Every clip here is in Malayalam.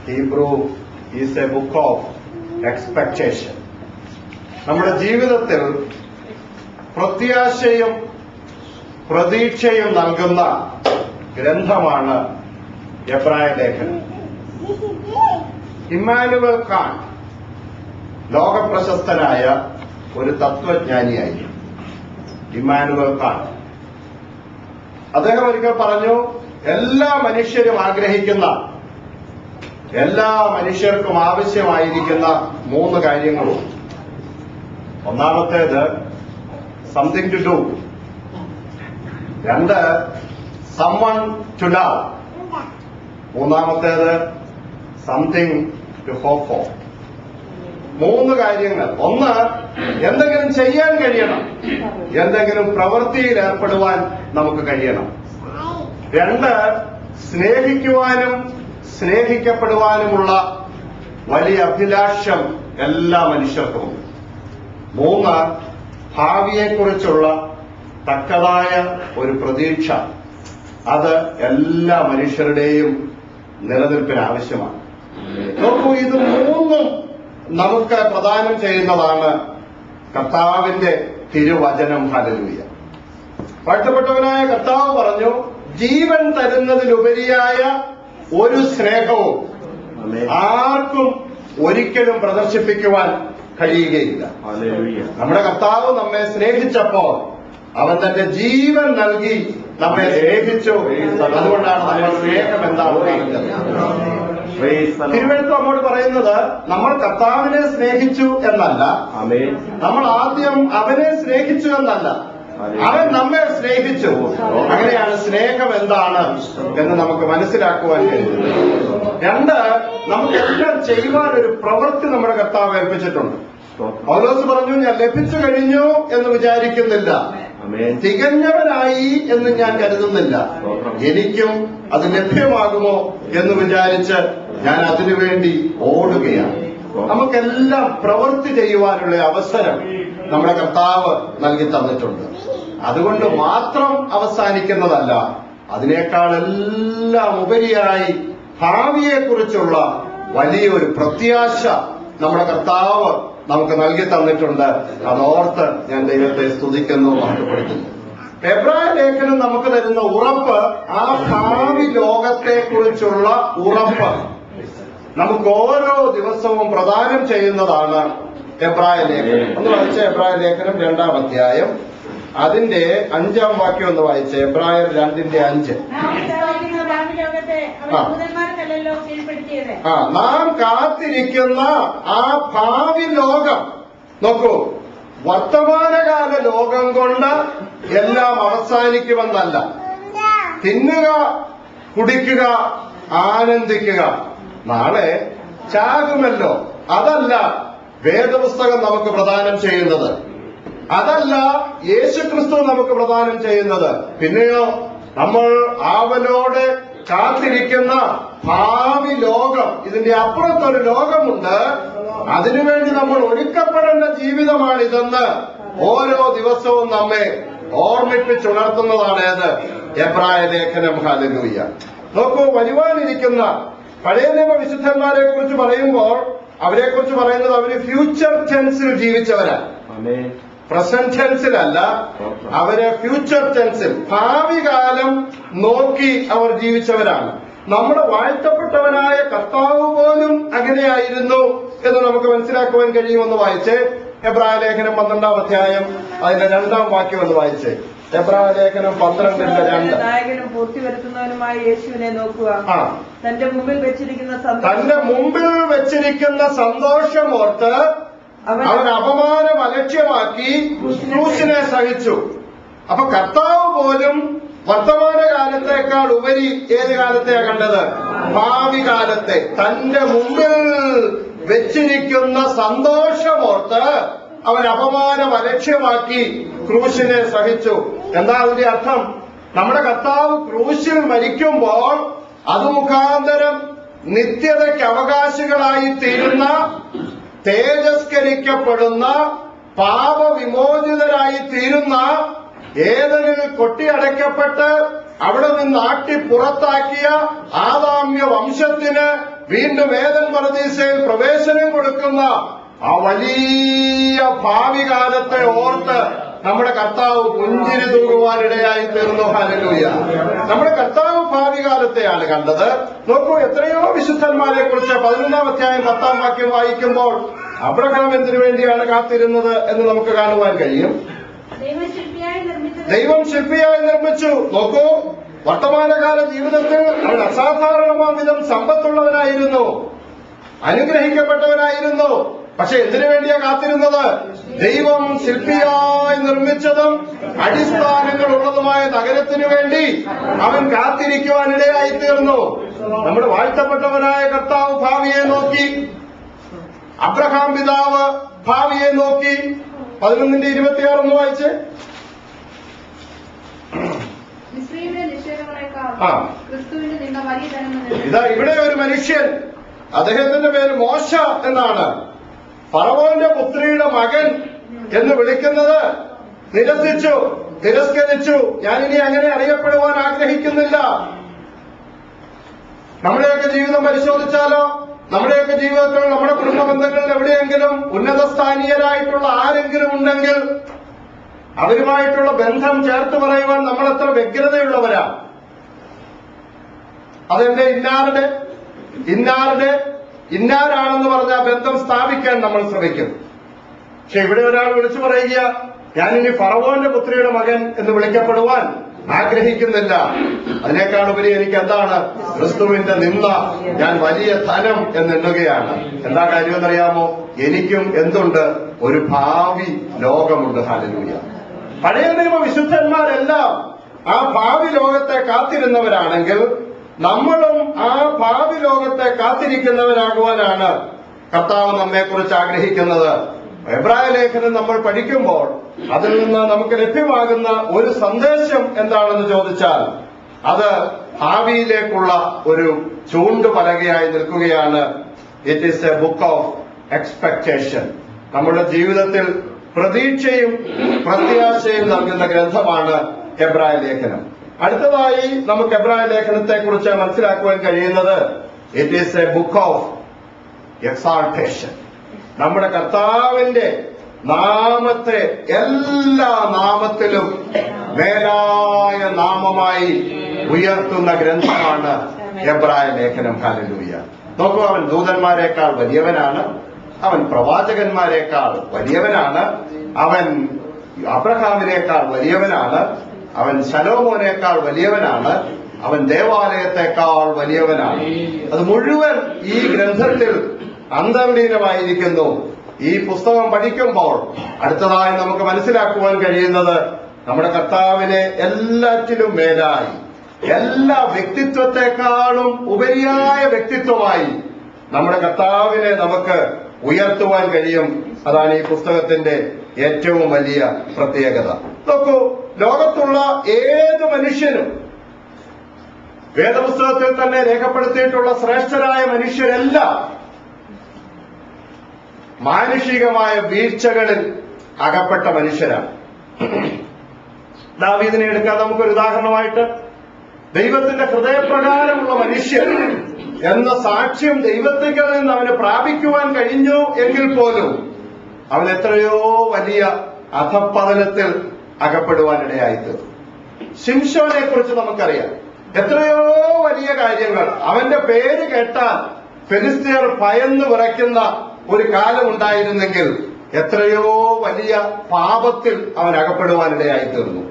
Hebrew is A book of expectation. നമ്മുടെ ജീവിതത്തിൽ പ്രത്യാശയും പ്രതീക്ഷയും നൽകുന്ന ഗ്രന്ഥമാണ് എബ്രായ ലേഖനം. ഇമ്മാനുവൽ കാന്റ് ലോകപ്രശസ്തനായ ഒരു തത്വജ്ഞാനിയായി. ഇമ്മാനുവൽ കാന്റ് അദ്ദേഹം ഒരിക്കൽ പറഞ്ഞു, എല്ലാ മനുഷ്യരും ആഗ്രഹിക്കുന്ന, എല്ലാ മനുഷ്യർക്കും ആവശ്യമായിരിക്കുന്ന 3 കാര്യങ്ങളും. ഒന്നാമത്തേത് something to do, 2 someone to love, മൂന്നാമത്തേത് സംതിങ് ടു ഹോപ്പ് ഫോർ. 3 കാര്യങ്ങൾ. 1, എന്തെങ്കിലും ചെയ്യാൻ കഴിയണം, എന്തെങ്കിലും പ്രവൃത്തിയിൽ ഏർപ്പെടുവാൻ നമുക്ക് കഴിയണം. 2, സ്നേഹിക്കുവാനും സ്നേഹിക്കപ്പെടുവാനുമുള്ള വലിയ അഭിലാഷം എല്ലാ മനുഷ്യർക്കുമുണ്ട്. 3, ഭാവിയെക്കുറിച്ചുള്ള തക്കതായ ഒരു പ്രതീക്ഷ. അത് എല്ലാ മനുഷ്യരുടെയും നിലനിൽപ്പിന് ആവശ്യമാണ്. നോക്കൂ, ഇത് 3ഉം നമുക്ക് പ്രദാനം ചെയ്യുന്നതാണ് കർത്താവിന്റെ തിരുവചനം. ഹല്ലേലൂയ. വാഴ്ത്തപ്പെട്ടവനായ കർത്താവ് പറഞ്ഞു, ജീവൻ തരുന്നതിലുപരിയായ ഒരു സ്നേഹവും ആർക്കും ഒരിക്കലും പ്രദർശിപ്പിക്കുവാൻ കഴിയുകയില്ല. നമ്മുടെ കർത്താവ് നമ്മെ സ്നേഹിച്ചപ്പോൾ അവൻ തന്റെ ജീവൻ നൽകി നമ്മെ സ്നേഹിച്ചു. അതുകൊണ്ടാണ് നമ്മൾ സ്നേഹം എന്താണ് പറയുന്നത്. തിരുവെഴുത്ത് നമ്മോട് പറയുന്നത് നമ്മൾ കർത്താവിനെ സ്നേഹിച്ചു എന്നല്ല, നമ്മൾ ആദ്യം അവനെ സ്നേഹിച്ചു എന്നല്ല, അവൻ നമ്മെ സ്നേഹിച്ചു. അങ്ങനെയാണ് സ്നേഹം എന്താണ് എന്ന് നമുക്ക് മനസ്സിലാക്കുവാൻ കഴിയുന്നത്. 2, നമുക്കെല്ലാം ചെയ്യുവാൻ ഒരു പ്രവൃത്തി നമ്മുടെ കർത്താവ് ഏൽപ്പിച്ചിട്ടുണ്ട്. പൗലോസ് പറഞ്ഞു, ഞാൻ ലഭിച്ചു കഴിഞ്ഞു എന്ന് വിചാരിക്കുന്നില്ല, തികഞ്ഞവനായി എന്ന് ഞാൻ കരുതുന്നില്ല, എനിക്കും അത് ലഭ്യമാകുമോ എന്ന് വിചാരിച്ച് ഞാൻ അതിനുവേണ്ടി ഓടുകയാണ്. നമുക്കെല്ലാം പ്രവൃത്തി ചെയ്യുവാനുള്ള അവസരം നമ്മുടെ കർത്താവ് നൽകി തന്നിട്ടുണ്ട്. അതുകൊണ്ട് മാത്രം അവസാനിക്കുന്നതല്ല, അതിനേക്കാൾ എല്ലാം ഉപരിയായി ഭാവിയെക്കുറിച്ചുള്ള വലിയൊരു പ്രത്യാശ നമ്മുടെ കർത്താവ് നമുക്ക് നൽകി തന്നിട്ടുണ്ട്. അതോർത്ത് ഞാൻ ദൈവത്തെ സ്തുതിക്കുന്നു, മഹത്വപ്പെടുത്തുന്നു. എബ്രായ ലേഖനം നമുക്ക് തരുന്ന ഉറപ്പ്, ആ ഭാവി ലോകത്തെക്കുറിച്ചുള്ള ഉറപ്പ് നമുക്ക് ഓരോ ദിവസവും പ്രദാനം ചെയ്യുന്നതാണ് എബ്രായ ലേഖനം. ഒന്ന് വായിച്ച എബ്രായ ലേഖനം 2-ാം അധ്യായം അതിന്റെ 5-ാം വാക്യം ഒന്ന് വായിച്ച. എബ്രായർ 2:5. നാം കാത്തിരിക്കുന്ന ആ ഭാവി ലോകം. നോക്കൂ, വർത്തമാനകാല ലോകം കൊണ്ട് എല്ലാം അവസാനിക്കുമെന്നല്ല. തിന്നുക, കുടിക്കുക, ആനന്ദിക്കുക, നാളെ ചാകുമല്ലോ, അതല്ല വേദപുസ്തകം നമുക്ക് പ്രദാനം ചെയ്യുന്നത്, അതല്ല യേശുക്രിസ്തു നമുക്ക് പ്രദാനം ചെയ്യുന്നത്. പിന്നെയോ നമ്മൾ ആവലോടെ കാത്തിരിക്കുന്ന ഭാവി ലോകം. ഇതിന്റെ അപ്പുറത്തൊരു ലോകമുണ്ട്, അതിനുവേണ്ടി നമ്മൾ ഒരുക്കപ്പെടേണ്ട ജീവിതമാണിതെന്ന് ഓരോ ദിവസവും നമ്മെ ഓർമ്മിപ്പിച്ചുണർത്തുന്നതാണ് ഏത്? എബ്രായ ലേഖനം. ഹല്ലേലൂയ. നോക്കൂ, വരുവാനിരിക്കുന്ന പഴയ നിയമ വിശുദ്ധന്മാരെ കുറിച്ച് പറയുമ്പോൾ അവരെക്കുറിച്ച് പറയുന്നത് അവര് ഫ്യൂച്ചർ ടെൻസിൽ ജീവിച്ചവരാണ്, പ്രസന്റ് ടെൻസിലല്ല. അവര് ഫ്യൂച്ചർ ടെൻസിൽ, ഭാവി കാലം നോക്കി അവർ ജീവിച്ചവരാണ്. നമ്മുടെ വാഴ്ത്തപ്പെട്ടവനായ കർത്താവ് പോലും അങ്ങനെയായിരുന്നു എന്ന് നമുക്ക് മനസ്സിലാക്കുവാൻ കഴിയുമെന്ന് വായിച്ച് എബ്രായ ലേഖനം 12-ാം അധ്യായം അതിന്റെ 2-ാം വാക്യം എന്ന് വായിച്ച്. എബ്രായ ലേഖനം 12:2. നായകനും പൂർത്തി വരുത്തുന്നവനുമായ യേശുവിനെ നോക്കുക. തന്റെ മുമ്പിൽ വെച്ചിരിക്കുന്ന സന്തോഷമോർത്ത് അവൻ അപമാനം അലക്ഷ്യമാക്കി ക്രൂശിനെ സഹിച്ചു. അപ്പൊ കർത്താവ് പോലും വർത്തമാനകാലത്തേക്കാൾ ഉപരി ഏത് കാലത്തെയാ കണ്ടത്? ഭാവി കാലത്തെ. തന്റെ മുമ്പിൽ വെച്ചിരിക്കുന്ന സന്തോഷമോർത്ത് അവൻ അപമാനം അലക്ഷ്യമാക്കി ക്രൂശിനെ സഹിച്ചു. എന്താ അതിന്റെ അർത്ഥം? നമ്മുടെ കർത്താവ് ക്രൂശിൽ മരിക്കുമ്പോൾ അത് മുഖാന്തരം നിത്യതയ്ക്ക് അവകാശികളായി തീരുന്ന, തേജസ്കരിക്കപ്പെടുന്ന, പാപവിമോചിതരായി തീരുന്ന, ഏതെങ്കിലും കൊട്ടിയടയ്ക്കപ്പെട്ട് അവിടെ നിന്ന് ആട്ടി പുറത്താക്കിയ ആദാമ്യ വംശത്തിന് വീണ്ടും ഏദൻ പർദീസയിൽ പ്രവേശനം കൊടുക്കുന്ന ആ വലിയ ഭാവി കാലത്തെ ഓർത്ത് നമ്മുടെ കർത്താവ് പുഞ്ചിരി തൂകുവാനിടയായി തീർന്നു. ഹല്ലേലൂയ. നമ്മുടെ കർത്താവ് ഭാവി കാലത്തെയാണ് കണ്ടത്. നോക്കൂ, എത്രയോ വിശുദ്ധന്മാരെ കുറിച്ച് 11-ാം അധ്യായം 10-ാം വാക്യം വായിക്കുമ്പോൾ അബ്രഹാം എന്തിനു വേണ്ടിയാണ് കാത്തിരുന്നത് എന്ന് നമുക്ക് കാണുവാൻ കഴിയും. ദൈവം ശില്പിയായി നിർമ്മിച്ചു. നോക്കൂ, വർത്തമാനകാല ജീവിതത്തിൽ അവൻ അസാധാരണമാം വിധം സമ്പത്തുള്ളവനായിരുന്നു, അനുഗ്രഹിക്കപ്പെട്ടവനായിരുന്നു. പക്ഷെ എന്തിനു വേണ്ടിയാ കാത്തിരുന്നത്? ദൈവം ശില്പിയായി നിർമ്മിച്ചതും അടിസ്ഥാനങ്ങൾ ഉള്ളതുമായ നഗരത്തിനു വേണ്ടി അവൻ കാത്തിരിക്കുവാനിടയായി തീർന്നു. നമ്മുടെ വാഴ്ത്തപ്പെട്ടവനായ കർത്താവ് ഭാവിയെ നോക്കി, അബ്രഹാം പിതാവ് ഭാവിയെ നോക്കി. 11:26 ഒന്ന് വായിച്ച്. ഇതാ ഇവിടെ ഒരു മനുഷ്യൻ, അദ്ദേഹത്തിന്റെ പേര് മോശ എന്നാണ്, ഫറവോന്റെ പുത്രിയുടെ മകൻ എന്ന് വിളിക്കുന്നത് നിരസിച്ചു, തിരസ്കരിച്ചു. ഞാനിനി അങ്ങനെ അറിയപ്പെടുവാൻ ആഗ്രഹിക്കുന്നില്ല. നമ്മുടെയൊക്കെ ജീവിതം പരിശോധിച്ചാലോ, നമ്മുടെയൊക്കെ ജീവിതത്തിൽ നമ്മുടെ കുടുംബ ബന്ധങ്ങളിൽ എവിടെയെങ്കിലും ഉന്നതസ്ഥാനീയരായിട്ടുള്ള ആരെങ്കിലും ഉണ്ടെങ്കിൽ അവരുമായിട്ടുള്ള ബന്ധം ചേർത്ത് പറയുവാൻ നമ്മൾ എത്ര വ്യഗ്രതയുള്ളവരാ. അതെന്റെ ഇന്നാരാണെന്ന് പറഞ്ഞ ബന്ധം സ്ഥാപിക്കാൻ നമ്മൾ ശ്രമിക്കും. പക്ഷെ ഇവിടെ ഒരാൾ വിളിച്ചു പറയുക, ഞാനിനി ഫറവോന്റെ പുത്രിയുടെ മകൻ എന്ന് വിളിക്കപ്പെടുവാൻ ആഗ്രഹിക്കുന്നില്ല. അതിനേക്കാൾ ഉപരി എനിക്ക് എന്താണ്? ക്രിസ്തുവിന്റെ നിന്ന ഞാൻ വലിയ ധനം എന്നെണ്ണുകയാണ്. എന്താ കാര്യമെന്നറിയാമോ? എനിക്കും എന്തുണ്ട്? ഒരു ഭാവി ലോകമുണ്ട്. ഹല്ലേലൂയ. പഴയ നിയമ വിശുദ്ധന്മാരെല്ലാം ആ ഭാവി ലോകത്തെ കാത്തിരുന്നവരാണെങ്കിൽ നമ്മളും ആ ഭാവി ലോകത്തെ കാത്തിരിക്കുന്നവരാകുവാനാണ് കർത്താവ് നമ്മെക്കുറിച്ച് ആഗ്രഹിക്കുന്നത്. എബ്രായ ലേഖനം നമ്മൾ പഠിക്കുമ്പോൾ അതിൽ നിന്ന് നമുക്ക് ലഭ്യമാകുന്ന ഒരു സന്ദേശം എന്താണെന്ന് ചോദിച്ചാൽ അത് ഭാവിയിലേക്കുള്ള ഒരു ചൂണ്ടുപലകയായി നിൽക്കുകയാണ്. It is A book of expectation. നമ്മുടെ ജീവിതത്തിൽ പ്രതീക്ഷയും പ്രത്യാശയും നൽകുന്ന ഗ്രന്ഥമാണ് എബ്രായ ലേഖനം. അടുത്തതായി നമുക്ക് എബ്രായ ലേഖനത്തെ കുറിച്ച് മനസ്സിലാക്കുവാൻ കഴിയുന്നത് it is A book of എക്സാൾട്ടേഷൻ. നമ്മുടെ കർത്താവിന്റെ നാമത്തെ എല്ലാ നാമത്തിലും മേലായ നാമമായി ഉയർത്തുന്ന ഗ്രന്ഥമാണ് എബ്രായ ലേഖനം. ഹല്ലേലൂയ. നോക്കൂ, അവൻ ദൂതന്മാരെക്കാൾ വലിയവനാണ്, അവൻ പ്രവാചകന്മാരെക്കാൾ വലിയവനാണ്, അവൻ അബ്രഹാമിനേക്കാൾ വലിയവനാണ്, അവൻ ശലോമോനേക്കാൾ വലിയവനാണ്, അവൻ ദേവാലയത്തെക്കാൾ വലിയവനാണ്. അത് മുഴുവൻ ഈ ഗ്രന്ഥത്തിൽ അന്തർലീനമായിരിക്കുന്നു. ഈ പുസ്തകം പഠിക്കുമ്പോൾ അടുത്തതായി നമുക്ക് മനസ്സിലാക്കുവാൻ കഴിയുന്നത് നമ്മുടെ കർത്താവിനെ എല്ലാറ്റിലും മേലായി, എല്ലാ വ്യക്തിത്വത്തെക്കാളും ഉപരിയായ വ്യക്തിത്വമായി നമ്മുടെ കർത്താവിനെ നമുക്ക് ഉയർത്തുവാൻ കഴിയും. അതാണ് ഈ പുസ്തകത്തിന്റെ ഏറ്റവും വലിയ പ്രത്യേകത. നോക്കൂ, ലോകത്തുള്ള ഏത് മനുഷ്യനും വേദപുസ്തകത്തിൽ തന്നെ രേഖപ്പെടുത്തിയിട്ടുള്ള ശ്രേഷ്ഠരായ മനുഷ്യരെല്ലാം മാനുഷികമായ വീഴ്ചകളിൽ അകപ്പെട്ട മനുഷ്യരാണ്. ദാവീദിനെ എടുക്കാൻ നമുക്കൊരു ഉദാഹരണമായിട്ട്, ദൈവത്തിന്റെ ഹൃദയപ്രകാരമുള്ള മനുഷ്യൻ എന്ന സാക്ഷ്യം ദൈവത്തിൽ നിന്ന് അവന് പ്രാപിക്കുവാൻ കഴിഞ്ഞു എങ്കിൽ പോലും അവൻ എത്രയോ വലിയ അധപ്പതനത്തിൽ അകപ്പെടുവാനിടയായിത്തീർന്നു. ശിംശോനെ കുറിച്ച് നമുക്കറിയാം. എത്രയോ വലിയ കാര്യങ്ങൾ, അവന്റെ പേര് കേട്ടാൽ ഫെലിസ്തീയർ ഭയന്ന് വിറയ്ക്കുന്ന ഒരു കാലമുണ്ടായിരുന്നെങ്കിൽ എത്രയോ വലിയ പാപത്തിൽ അവൻ അകപ്പെടുവാനിടയായിത്തീർന്നു.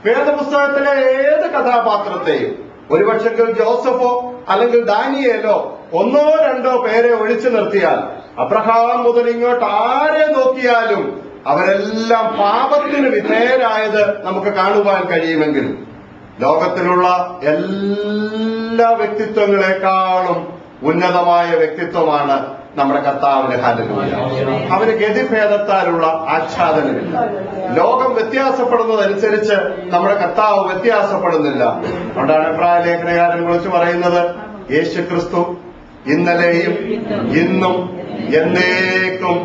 വേദപുസ്തകത്തിലെ ഏത് കഥാപാത്രത്തെയും ഒരുപക്ഷെങ്കിൽ ജോസഫോ അല്ലെങ്കിൽ ദാനിയേലോ ഒന്നോ രണ്ടോ പേരെ ഒഴിച്ചു നിർത്തിയാൽ അബ്രഹാം മുതൽ ഇങ്ങോട്ട് ആരെ നോക്കിയാലും അവരെല്ലാം പാപത്തിന് വിധേയരായത് നമുക്ക് കാണുവാൻ കഴിയുമെങ്കിൽ ലോകത്തിലുള്ള എല്ലാ വ്യക്തിത്വങ്ങളെക്കാളും ഉന്നതമായ വ്യക്തിത്വമാണ് നമ്മുടെ കർത്താവിന്റെ. ഹല്ലേലൂയ. അവന് ഗതിഭേദത്താലുള്ള ആച്ഛാദനമില്ല. ലോകം വ്യത്യാസപ്പെടുന്നതനുസരിച്ച് നമ്മുടെ കർത്താവ് വ്യത്യാസപ്പെടുന്നില്ല. അതുകൊണ്ടാണ് എബ്രായ ലേഖനകാരൻ വിളിച്ചു പറയുന്നത്, യേശു ക്രിസ്തു ഇന്നലെയും ഇന്നും എന്നേക്കും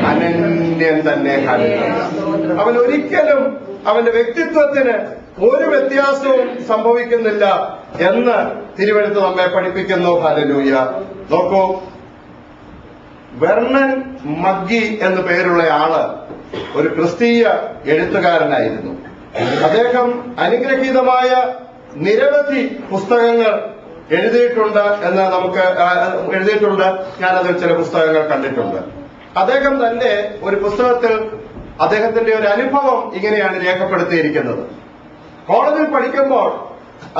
അനന്യൻ തന്നെ. ഹല്ലേലൂയ. അവൻ ഒരിക്കലും അവന്റെ വ്യക്തിത്വത്തിന് ഒരു വ്യത്യാസവും സംഭവിക്കുന്നില്ല എന്ന് തിരുവെഴുത്ത് നമ്മെ പഠിപ്പിക്കുന്നു. ഹല്ലേലൂയ. നോക്കൂ, വെർണൻ മഗ്ഗി എന്നു പേരുള്ള ആള് ഒരു ക്രിസ്തീയ എഴുത്തുകാരനായിരുന്നു. അദ്ദേഹം അനുഗ്രഹീതമായ നിരവധി പുസ്തകങ്ങൾ എഴുതിയിട്ടുണ്ട് ഞാനതിൽ ചില പുസ്തകങ്ങൾ കണ്ടിട്ടുണ്ട്. അദ്ദേഹം തന്നെ ഒരു പുസ്തകത്തിൽ അദ്ദേഹത്തിന്റെ ഒരു അനുഭവം ഇങ്ങനെയാണ് രേഖപ്പെടുത്തിയിരിക്കുന്നത്. കോളേജിൽ പഠിക്കുമ്പോൾ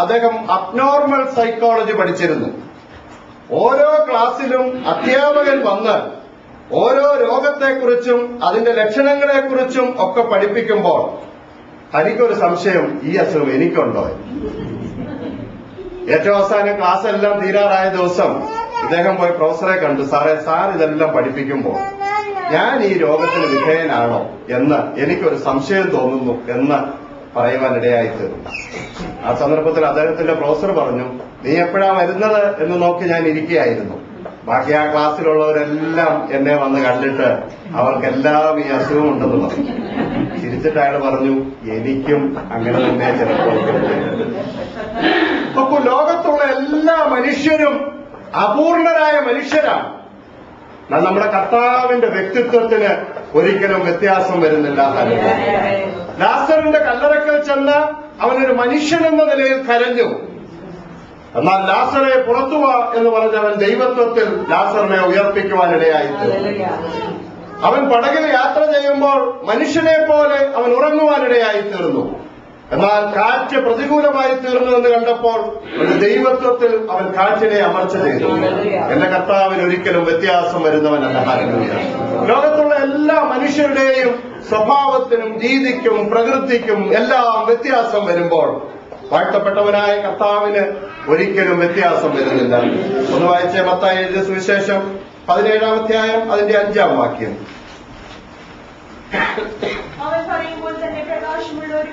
അദ്ദേഹം അബ്നോർമൽ സൈക്കോളജി പഠിച്ചിരുന്നു. ഓരോ ക്ലാസ്സിലും അധ്യാപകൻ വന്ന് ഓരോ രോഗത്തെക്കുറിച്ചും അതിന്റെ ലക്ഷണങ്ങളെക്കുറിച്ചും ഒക്കെ പഠിപ്പിക്കുമ്പോൾ തനിക്കൊരു സംശയം, ഈ അസുഖം എനിക്കുണ്ടോ? ഏറ്റവും അവസാനം ക്ലാസ് എല്ലാം തീരാറായ ദിവസം ഇദ്ദേഹം പോയി പ്രൊഫസറെ കണ്ടു. സാർ ഇതെല്ലാം പഠിപ്പിക്കുമ്പോൾ ഞാൻ ഈ രോഗത്തിന് വിധേയനാണോ എന്ന് എനിക്കൊരു സംശയം തോന്നുന്നു എന്ന് പറയുവാനിടയായി തീർന്നു. ആ സന്ദർഭത്തിൽ അദ്ദേഹത്തിന്റെ പ്രൊഫസർ പറഞ്ഞു, നീ എപ്പോഴാ വരുന്നത് എന്ന് നോക്കി ഞാൻ ഇരിക്കുകയായിരുന്നു. ബാക്കി ആ ക്ലാസ്സിലുള്ളവരെല്ലാം എന്നെ വന്ന് കണ്ടിട്ട് അവർക്കെല്ലാം ഈ അസുഖം ഉണ്ടെന്ന് പറഞ്ഞു. ചിരിച്ചിട്ട് അയാൾ പറഞ്ഞു, എനിക്കും അങ്ങനെ തന്നെ ചിലപ്പോൾ. അപ്പൊ ലോകത്തുള്ള എല്ലാ മനുഷ്യരും അപൂർണരായ മനുഷ്യരാണ്. നമ്മുടെ കർത്താവിന്റെ വ്യക്തിത്വത്തിന് ഒരിക്കലും വ്യത്യാസം വരുന്നില്ല. ലാസറിന്റെ കല്ലറക്കൽ ചെന്ന് അവനൊരു മനുഷ്യനെന്ന നിലയിൽ കരഞ്ഞു. എന്നാൽ ലാസറെ പുറത്തുവാ എന്ന് പറഞ്ഞ് അവൻ ദൈവത്വത്തിൽ ലാസറിനെ ഉയർപ്പിക്കുവാനിടയായിത്തീർന്നു. അവൻ പടകിൽ യാത്ര ചെയ്യുമ്പോൾ മനുഷ്യനെ പോലെ അവൻ ഉറങ്ങുവാനിടയായിത്തീർന്നു. എന്നാൽ കാറ്റ് പ്രതികൂലമായി തീർന്നു എന്ന് കണ്ടപ്പോൾ ഒരു ദൈവത്വത്തിൽ അവൻ കാറ്റിനെ അമർച്ച ചെയ്തു. എന്റെ കർത്താവിന് ഒരിക്കലും വ്യത്യാസം വരുന്നവനല്ല. ഹല്ലേലൂയ. ലോകത്തുള്ള എല്ലാ മനുഷ്യരുടെയും സ്വഭാവത്തിനും രീതിക്കും പ്രകൃതിക്കും എല്ലാം വ്യത്യാസം വരുമ്പോൾ വാഴ്ത്തപ്പെട്ടവനായ കർത്താവിന് ഒരിക്കലും വ്യത്യാസം വരുന്നില്ല. ഒന്ന് വായിച്ചേ, മത്തായി എഴുതിയ സുവിശേഷം 17-ാം അധ്യായം അതിന്റെ 5-ാം വാക്യം. അവൻ പറയുമ്പോൾ തന്നെ പ്രകാശമുള്ള ഒരു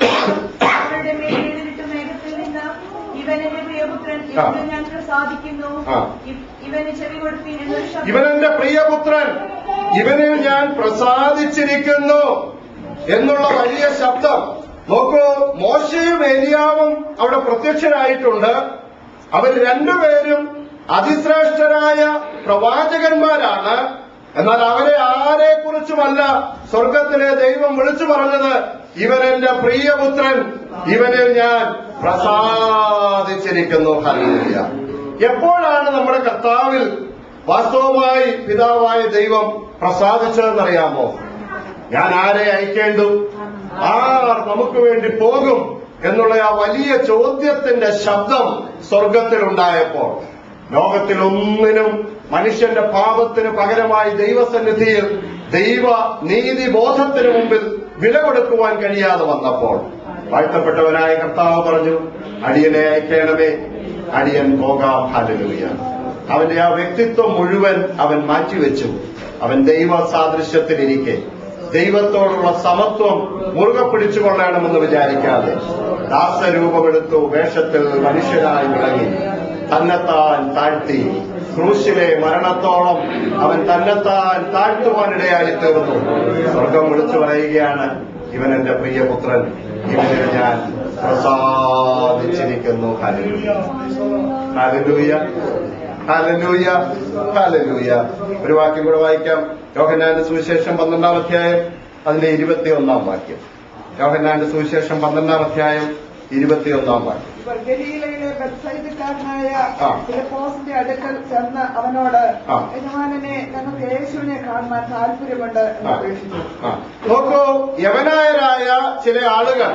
അവരുടെ മേൽ എഴുതിട്ട് മേഘത്തിൽ നിന്ന്, ഇവൻ എന്റെ പ്രിയപുത്രൻ, ഇവനെ ഞാൻ പ്രസാദിക്കുന്നു, ഇവന് ചെവി കൊടുപ്പീൻ എന്നൊരു ശബ്ദം. ഇവൻ എന്റെ പ്രിയപുത്രൻ, ഇവനിൽ ഞാൻ പ്രസാദിച്ചിരിക്കുന്നു എന്നുള്ള വലിയ ശബ്ദം. നോക്കൂ, മോശയും ഏലിയാവും അവിടെ പ്രത്യക്ഷരായിട്ടുണ്ട്. അവർ രണ്ടുപേരും അതിശ്രേഷ്ഠരായ പ്രവാചകന്മാരാണ്. എന്നാൽ അവരെ ആരെക്കുറിച്ചുമല്ല സ്വർഗത്തിലെ ദൈവം വിളിച്ചു പറഞ്ഞത്, ഇവൻ എന്റെ പ്രിയപുത്രൻ, ഇവനിൽ ഞാൻ പ്രസാദിച്ചിരിക്കുന്നു. ഹല്ലേലൂയ. എപ്പോഴാണ് നമ്മുടെ കർത്താവിൽ വാസ്തവമായി പിതാവായ ദൈവം പ്രസാദിച്ചതെന്നറിയാമോ? ഞാൻ ആരെ അയക്കേണ്ടു, ആർ നമുക്ക് വേണ്ടി പോകും എന്നുള്ള ആ വലിയ ചോദ്യത്തിന്റെ ശബ്ദം സ്വർഗത്തിലുണ്ടായപ്പോൾ ലോകത്തിലൊന്നിനും മനുഷ്യന്റെ പാപത്തിന് പകരമായി ദൈവസന്നിധിയിൽ ദൈവ നീതിബോധത്തിന് മുമ്പിൽ വില കൊടുക്കുവാൻ കഴിയാതെ വന്നപ്പോൾ വാഴ്ത്തപ്പെട്ടവനായ കർത്താവ് പറഞ്ഞു, അടിയനെ അയക്കണമേ, അടിയൻ പോകാം. ഹല്ലേലൂയ. അവന്റെ ആ വ്യക്തിത്വം മുഴുവൻ അവൻ മാറ്റിവെച്ചു. അവൻ ദൈവ സാദൃശ്യത്തിലിരിക്കെ ദൈവത്തോടുള്ള സമത്വം മുറുകെ പിടിച്ചുകൊള്ളണമെന്ന് വിചാരിക്കാതെ ദാസരൂപമെടുത്തു, വേഷത്തിൽ മനുഷ്യനായി വിളങ്ങി, തന്നെത്താൻ താഴ്ത്തി, ക്രൂശിലെ മരണത്തോളം അവൻ തന്നെത്താൻ താഴ്ത്തുവാനിടയായി തീർന്നു. സ്വർഗം വിളിച്ചു പറയുകയാണ്, ഇവൻ എന്റെ പ്രിയപുത്രൻ, ഇവനെ ഞാൻ പ്രസാദിച്ചിരിക്കുന്നു. ഹല്ലേലൂയ, ഹല്ലേലൂയ, ഹല്ലേലൂയ, ഹല്ലേലൂയ. ഒരു വാക്യം കൂടെ വായിക്കാം. യോഹന്നാന്റെ സുവിശേഷം 12-ാം അധ്യായം അതിന്റെ 21-ാം വാക്യം. യോഹന്നാന്റെ സുവിശേഷം 12-ാം അധ്യായം 21-ാം വാക്യം. ഇവർ ഗലീലയിലെ ബെത്സയിദക്കാരനായ ഫിലിപ്പോസിന്റെ അടുക്കൽ ചെന്ന് അവനോട്, യജമാനനെ, ഞങ്ങൾക്ക് യേശുവിനെ കാണുവാൻ താല്പര്യമുണ്ട് എന്ന് അപേക്ഷിച്ചു. നോക്കൂ, യവനായരായ ചില ആളുകൾ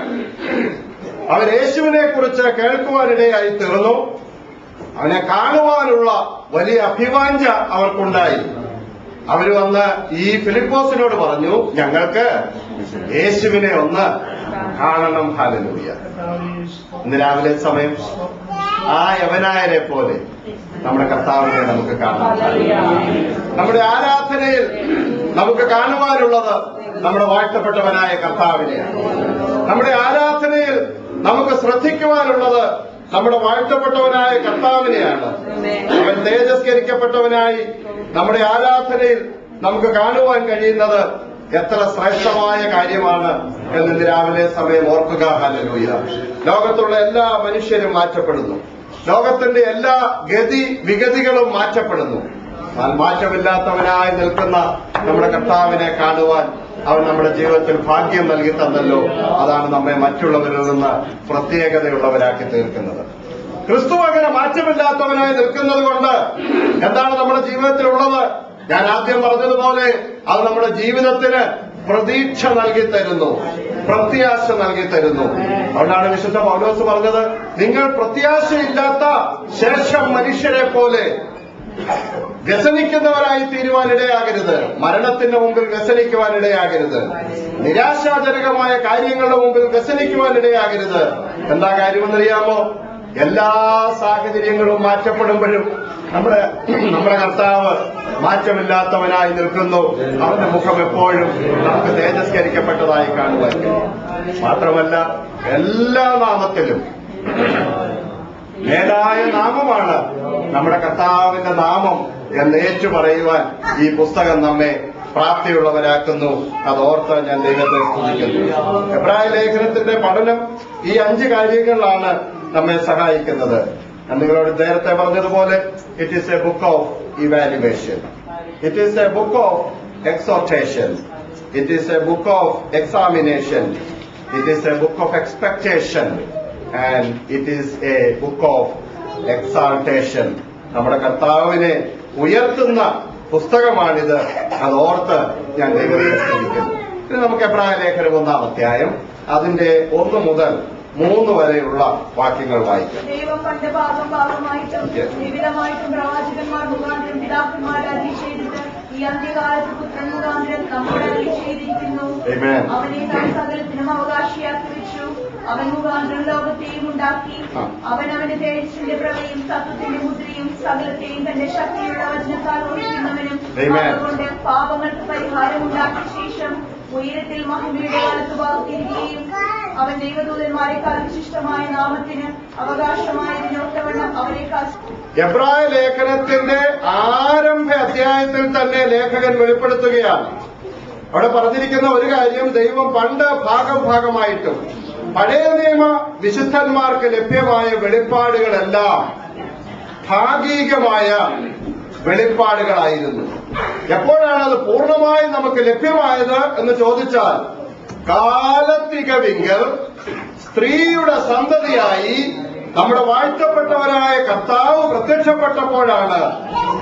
അവർ യേശുവിനെ കുറിച്ച് കേൾക്കുവാനിടയായി തീർന്നു. അവനെ കാണുവാനുള്ള വലിയ അഭിവാഞ്ച അവർക്കുണ്ടായി. അവർ വന്ന് ഈ ഫിലിപ്പോസിനോട് പറഞ്ഞു, ഞങ്ങൾക്ക് യേശുവിനെ ഒന്ന് കാണണം. ഹല്ലേലൂയ. ഇന്ന് രാവിലെ സമയം ആ യവനായരെ പോലെ നമ്മുടെ കർത്താവിനെ നമുക്ക് കാണാം. നമ്മുടെ ആരാധനയിൽ നമുക്ക് കാണുവാനുള്ളത് നമ്മുടെ വാഴ്ത്തപ്പെട്ടവനായ കർത്താവിനെയാണ്. നമ്മുടെ ആരാധനയിൽ നമുക്ക് ശ്രദ്ധിക്കുവാനുള്ളത് നമ്മുടെ വാഴ്ത്തപ്പെട്ടവനായ കർത്താവിനെയാണ്. അവൻ തേജസ്കരിക്കപ്പെട്ടവനായി നമ്മുടെ ആരാധനയിൽ നമുക്ക് കാണുവാൻ കഴിയുന്നത് എത്ര ശ്രേഷ്ഠമായ കാര്യമാണ് എന്ന് രാവിലെ സമയം ഓർക്കുക. ഹല്ലേലൂയ. ലോകത്തുള്ള എല്ലാ മനുഷ്യരും മാറ്റപ്പെടുന്നു. ലോകത്തിന്റെ എല്ലാ ഗതി വിഗതികളും മാറ്റപ്പെടുന്നു. എന്നാൽ മാറ്റമില്ലാത്തവനായി നിൽക്കുന്ന നമ്മുടെ കർത്താവിനെ കാണുവാൻ അവൻ നമ്മുടെ ജീവിതത്തിൽ ഭാഗ്യം നൽകി തന്നല്ലോ. അതാണ് നമ്മെ മറ്റുള്ളവരിൽ നിന്ന് പ്രത്യേകതയുള്ളവരാക്കി തീർക്കുന്നത്. ക്രിസ്തു അങ്ങനെ മാറ്റമില്ലാത്തവനായി നിൽക്കുന്നത് കൊണ്ട് എന്താണ് നമ്മുടെ ജീവിതത്തിലുള്ളത്? ഞാൻ ആദ്യം പറഞ്ഞതുപോലെ അത് നമ്മുടെ ജീവിതത്തിന് പ്രതീക്ഷ നൽകി തരുന്നു, പ്രത്യാശ നൽകി തരുന്നു. അതുകൊണ്ടാണ് വിശുദ്ധ പൗലോസ് പറഞ്ഞത്, നിങ്ങൾ പ്രത്യാശയില്ലാത്ത ശേഷം മനുഷ്യരെ പോലെ വ്യസനിക്കുന്നവരായി തീരുവാനിടയാകരുത്. മരണത്തിന്റെ മുമ്പിൽ വ്യസനിക്കുവാനിടയാകരുത്. നിരാശാജനകമായ കാര്യങ്ങളുടെ മുമ്പിൽ വ്യസനിക്കുവാനിടയാകരുത്. എന്താ കാര്യമെന്നറിയാമോ? എല്ലാ സാഹചര്യങ്ങളും മാറ്റപ്പെടുമ്പോഴും നമ്മുടെ കർത്താവ് മാറ്റമില്ലാത്തവനായി നിൽക്കുന്നു. അവന്റെ മുഖം എപ്പോഴും നമുക്ക് തേജസ്കരിക്കപ്പെട്ടതായി കാണുവാൻ കഴിയും. മാത്രമല്ല, എല്ലാ നാമത്തിലും മേലായ നാമമാണ് നമ്മുടെ കർത്താവിന്റെ നാമം എന്ന് ഏറ്റു പറയുവാൻ ഈ പുസ്തകം നമ്മെ പ്രാപ്തിയുള്ളവരാക്കുന്നു. അതോർത്ത് ഞാൻ ദൈവത്തെ സ്തുതിക്കുന്നു. എബ്രായ ലേഖനത്തിന്റെ പഠനം ഈ 5 കാര്യങ്ങളിലാണ് നമ്മെ സഹായിക്കുന്നത്. ഞാൻ നിങ്ങളോട് നേരത്തെ പറഞ്ഞതുപോലെ, it is A book of evaluation, it is A book of exhortation, it is A book of examination, it is A book of expectation, and it is A book of എക്സാൾട്ടേഷൻ. നമ്മുടെ കർത്താവിനെ ഉയർത്തുന്ന പുസ്തകമാണിത്. അതോർത്ത് ഞാൻ ദൈവത്തെ സ്തുതിക്കുന്നു. ഇനി നമുക്ക് എബ്രായ ലേഖനം 1-ാം അധ്യായം അതിന്റെ 1 മുതൽ 3 വരെയുള്ള വാക്യങ്ങൾ വായിക്കാം. ദൈവം പണ്ട് ഭാഗമായിട്ടും വിവിധമായിട്ടും പ്രവാചകന്മാർ മുഖാന്തരം പിതാക്കന്മാർ അരുളി ചെയ്തിട്ട് ഈ അന്ത്യകാലത്ത് പുത്രൻ മുഖാന്തരം നമ്മോട് അരുളി ചെയ്തിരിക്കുന്നു. അവനെ താൻ സകലത്തിനും അവകാശിയാക്കി വെച്ചു. അവൻ മുഖാന്തരം ലോകത്തെയും ഉണ്ടാക്കി. അവൻ അവന്റെ തേജസ്സിന്റെ പ്രഭയും തത്വത്തിന്റെ മുദ്രയും സകലത്തെയും തന്റെ ശക്തിയുള്ള വചനത്താൽ ഓടിക്കുന്നവനും അതുകൊണ്ട് പാപങ്ങൾക്ക് പരിഹാരം ഉണ്ടാക്കിയ ശേഷം ഉയരത്തിൽ മഹിമയുടെ വലത്തുഭാഗത്തിരിക്കുകയും അവൻ ദൈവദൂതന്മാരെക്കാൾ വിശിഷ്ടമായ നാമത്തിന് അവകാശമായതിനൊത്തവണ്ണം അവരെക്കാൾ. എബ്രായ ലേഖനത്തിന്റെ ആരംഭ അധ്യായത്തിൽ തന്നെ ലേഖകൻ വെളിപ്പെടുത്തുകയാണ്. അവിടെ പറഞ്ഞിരിക്കുന്ന ഒരു കാര്യം, ദൈവം പണ്ട് ഭാഗമായിട്ടും പഴയ നിയമ വിശുദ്ധന്മാർക്ക് ലഭ്യമായ വെളിപ്പാടുകളെല്ലാം ഭാഗികമായ വെളിപ്പാടുകളായിരുന്നു. എപ്പോഴാണ് അത് പൂർണ്ണമായും നമുക്ക് ലഭ്യമായത് എന്ന് ചോദിച്ചാൽ, കാലത്തികവിങ്കൽ സ്ത്രീയുടെ സന്തതിയായി നമ്മുടെ വാഴ്ത്തപ്പെട്ടവരായ കർത്താവ് പ്രത്യക്ഷപ്പെട്ടപ്പോഴാണ്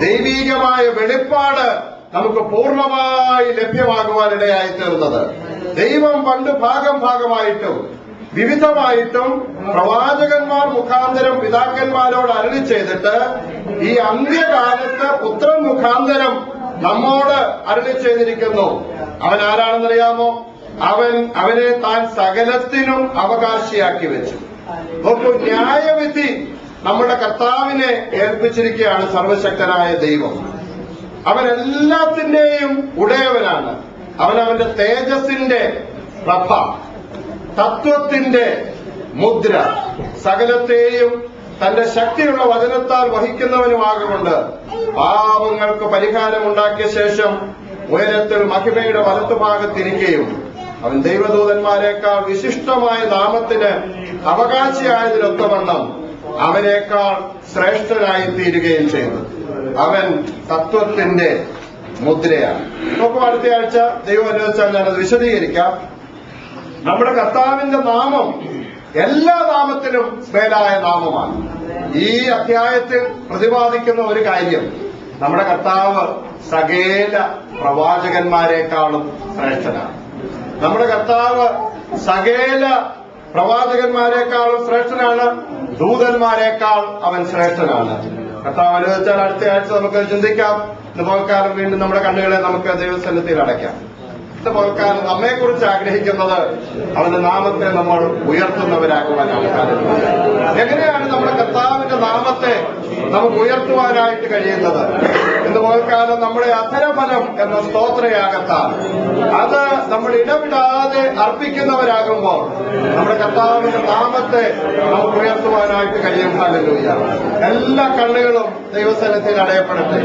ദൈവീകമായ വെളിപ്പാട് നമുക്ക് പൂർണ്ണമായി ലഭ്യമാകുവാനിടയായി തീർന്നത്. ദൈവം പണ്ട് ഭാഗമായിട്ടും വിവിധമായിട്ടും പ്രവാചകന്മാർ മുഖാന്തരം പിതാക്കന്മാരോട് അരുളി ചെയ്തിട്ട് ഈ അന്ത്യകാലത്ത് പുത്രൻ മുഖാന്തരം നമ്മോട് അരുളി ചെയ്തിരിക്കുന്നു. അവൻ ആരാണെന്നറിയാമോ? അവനെ താൻ സകലത്തിനും അവകാശിയാക്കി വെച്ചു. നോക്കൂ, ന്യായവിധി നമ്മുടെ കർത്താവിനെ ഏൽപ്പിച്ചിരിക്കുകയാണ് സർവശക്തനായ ദൈവം. അവൻ എല്ലാത്തിന്റെയും ഉടയവനാണ്. അവന്റെ തേജസ്സിന്റെ പ്രഭ, തത്വത്തിന്റെ മുദ്ര, സകലത്തെയും തന്റെ ശക്തിയുള്ള വചനത്താൽ വഹിക്കുന്നവനുമാകൊണ്ട് പാപങ്ങൾക്ക് പരിഹാരമുണ്ടാക്കിയ ശേഷം ഉയരത്തിൽ മഹിമയുടെ വലത്തുഭാഗത്തിരിക്കുകയും അവൻ ദൈവദൂതന്മാരെക്കാൾ വിശിഷ്ടമായ നാമത്തിന് അവകാശിയായതിനൊത്തവണ്ണം അവനേക്കാൾ ശ്രേഷ്ഠനായി തീരുകയും ചെയ്തു. അവൻ തത്വത്തിന്റെ മുദ്രയാണ്. നമുക്ക് അടുത്ത ആഴ്ച ദൈവം അനുവദിച്ചാൽ ഞാനത് വിശദീകരിക്കാം. നമ്മുടെ കർത്താവിന്റെ നാമം എല്ലാ നാമത്തിനും മേലായ നാമമാണ്. ഈ അധ്യായത്തിൽ പ്രതിപാദിക്കുന്ന ഒരു കാര്യം, നമ്മുടെ കർത്താവ് സകല പ്രവാചകന്മാരെക്കാളും ശ്രേഷ്ഠനാണ്. നമ്മുടെ കർത്താവ് സകല പ്രവാചകന്മാരെക്കാളും ശ്രേഷ്ഠനാണ്. ദൂതന്മാരെക്കാൾ അവൻ ശ്രേഷ്ഠനാണ്. കർത്താവ് അനുവദിച്ചാൽ അടുത്ത ആഴ്ച നമുക്ക് ചിന്തിക്കാം. ഇന്ന് പകൽക്കാലം വീണ്ടും നമ്മുടെ കണ്ണുകളെ നമുക്ക് ദൈവസന്നിധിയിൽ അടയ്ക്കാം. ഇന്ന് പകൽക്കാലം നമ്മെക്കുറിച്ച് ആഗ്രഹിക്കുന്നത് അവന്റെ നാമത്തെ നമ്മൾ ഉയർത്തുന്നവരാക്കുവാനാണ്. എങ്ങനെയാണ് നമ്മുടെ കർത്താവിന്റെ നാമത്തെ നമുക്ക് ഉയർത്തുവാനായിട്ട് കഴിയുന്നത്? ഇന്ന് പകൽക്കാലം നമ്മുടെ അധരഫലം എന്ന സ്തോത്രയാകത്താൽ അത് നമ്മൾ ഇടവിടാതെ അർപ്പിക്കുന്നവരാകുമ്പോൾ നമ്മുടെ കർത്താവിന്റെ നാമത്തെ നമുക്ക് ഉയർത്തുവാനായിട്ട് കഴിയും. ഹല്ലേലൂയ. എല്ലാ കണ്ണുകളും ദൈവസന്നിധിയിൽ അടയപ്പെടട്ടെ.